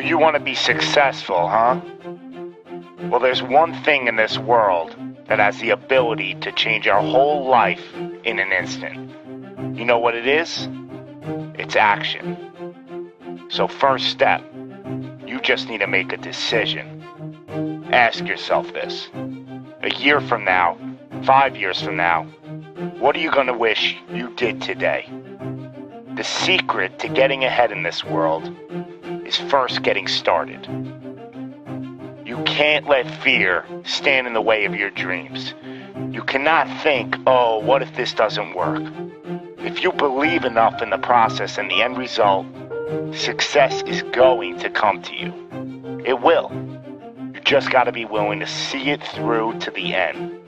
you want to be successful, huh? Well, there's one thing in this world that has the ability to change our whole life in an instant. You know what it is? It's action. So first step, you just need to make a decision. Ask yourself this. A year from now, 5 years from now, what are you going to wish you did today? The secret to getting ahead in this world is first getting started. You can't let fear stand in the way of your dreams. You cannot think, oh, what if this doesn't work? If you believe enough in the process and the end result, success is going to come to you. It will. You just got to be willing to see it through to the end.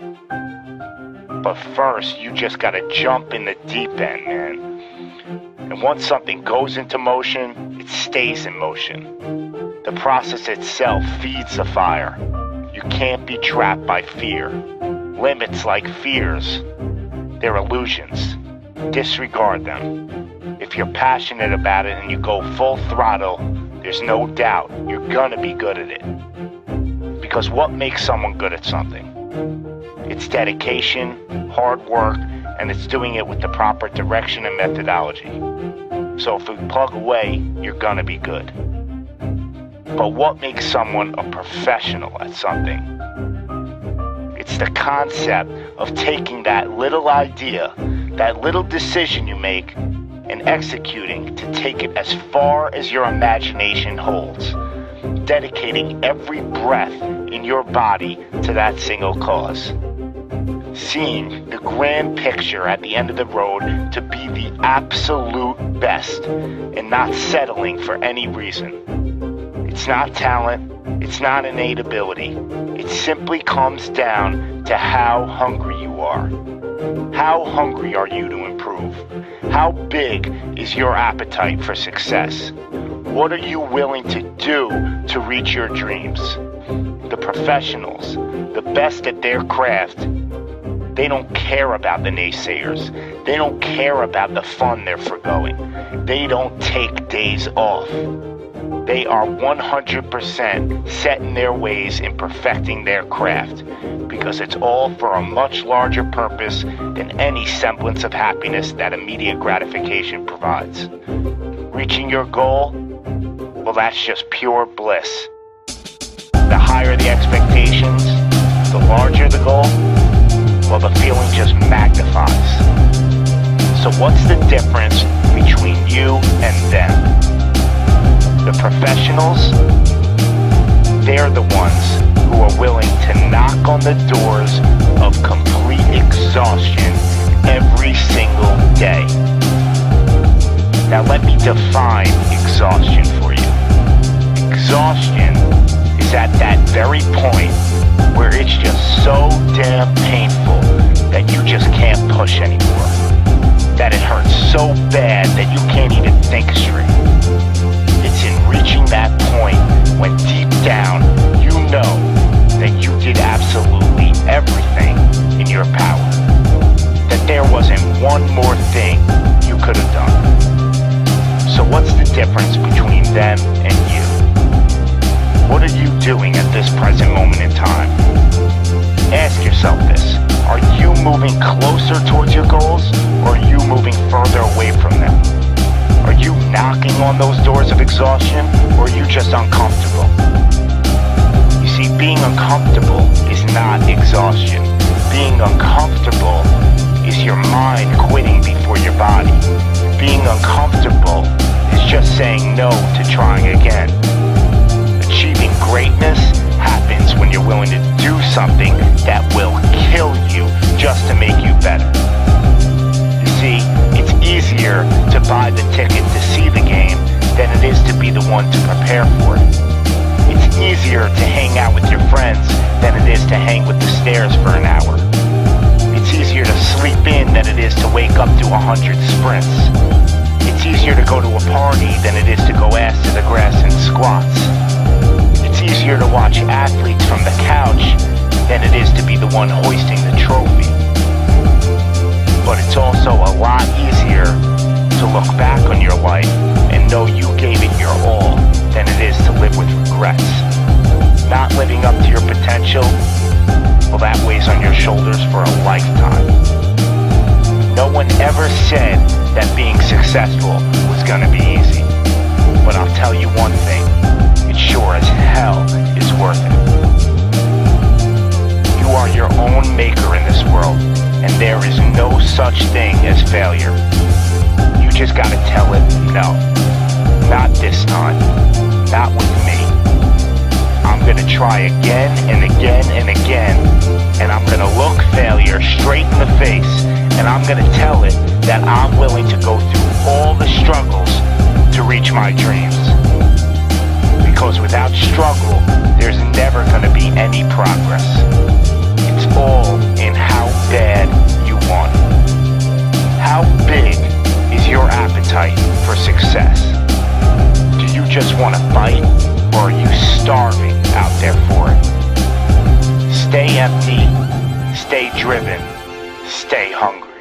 But first, you just got to jump in the deep end, man. And once something goes into motion, it stays in motion. The process itself feeds the fire. You can't be trapped by fear. Limits like fears, they're illusions. Disregard them. If you're passionate about it and you go full throttle, there's no doubt you're gonna be good at it. Because what makes someone good at something? It's dedication, hard work, and it's doing it with the proper direction and methodology. So if you plug away, you're gonna be good. But what makes someone a professional at something? It's the concept of taking that little idea, that little decision you make, and executing to take it as far as your imagination holds. Dedicating every breath in your body to that single cause. Seeing the grand picture at the end of the road to be the absolute best and not settling for any reason. It's not talent, it's not innate ability. It simply comes down to how hungry you are. How hungry are you to improve? How big is your appetite for success? What are you willing to do to reach your dreams? The professionals, the best at their craft, they don't care about the naysayers. They don't care about the fun they're forgoing. They don't take days off. They are 100% set in their ways in perfecting their craft because it's all for a much larger purpose than any semblance of happiness that immediate gratification provides. Reaching your goal? Well, that's just pure bliss. The higher the expectations, the larger the goal, well, the feeling just magnifies. So what's the difference between you and them? The professionals, they're the ones who are willing to knock on the doors of complete exhaustion every single day. Now let me define exhaustion for you. Exhaustion is at that very point where it's just so damn painful that you just can't push anymore. That it hurts so bad that you can't even think straight. It's in reaching that point when deep down you know that you did absolutely everything in your power. That there wasn't one more thing you could have done. So what's the difference between them and you? What are you doing at this present moment in time? Ask yourself this. Are you moving closer towards your goals, or are you moving further away from them? Are you knocking on those doors of exhaustion, or are you just uncomfortable? You see, being uncomfortable is not exhaustion. Being uncomfortable is your mind quitting before your body. Being uncomfortable is just saying no to trying again. Achieving greatness happens when you're willing to do something that will kill you just to make you better. You see, it's easier to buy the ticket to see the game than it is to be the one to prepare for it. It's easier to hang out with your friends than it is to hang with the stairs for an hour. It's easier to sleep in than it is to wake up to 100 sprints. It's easier to go to a party than it is to go ass to the grass and squats. It's easier to watch athletes from the couch than it is to be the one hoisting the trophy. But it's also a lot easier to to look back on your life and know you gave it your all than it is to live with regrets. Not living up to your potential, well, that weighs on your shoulders for a lifetime. No one ever said that being successful was gonna be easy. But I'll tell you one thing, it sure as hell is worth it. You are your own maker in this world, and there is no such thing as failure. You just gotta tell it no. Not this time. Not with me. I'm gonna try again and again and again, and I'm gonna look failure straight in the face, and I'm gonna tell it that I'm willing to go through all the struggles to reach my dreams. Because without struggle, there's never gonna be any progress. It's all in how bad you want it. How big is your appetite for success? Do you just want to fight, or are you starving out there for it? Stay empty, stay driven, stay hungry.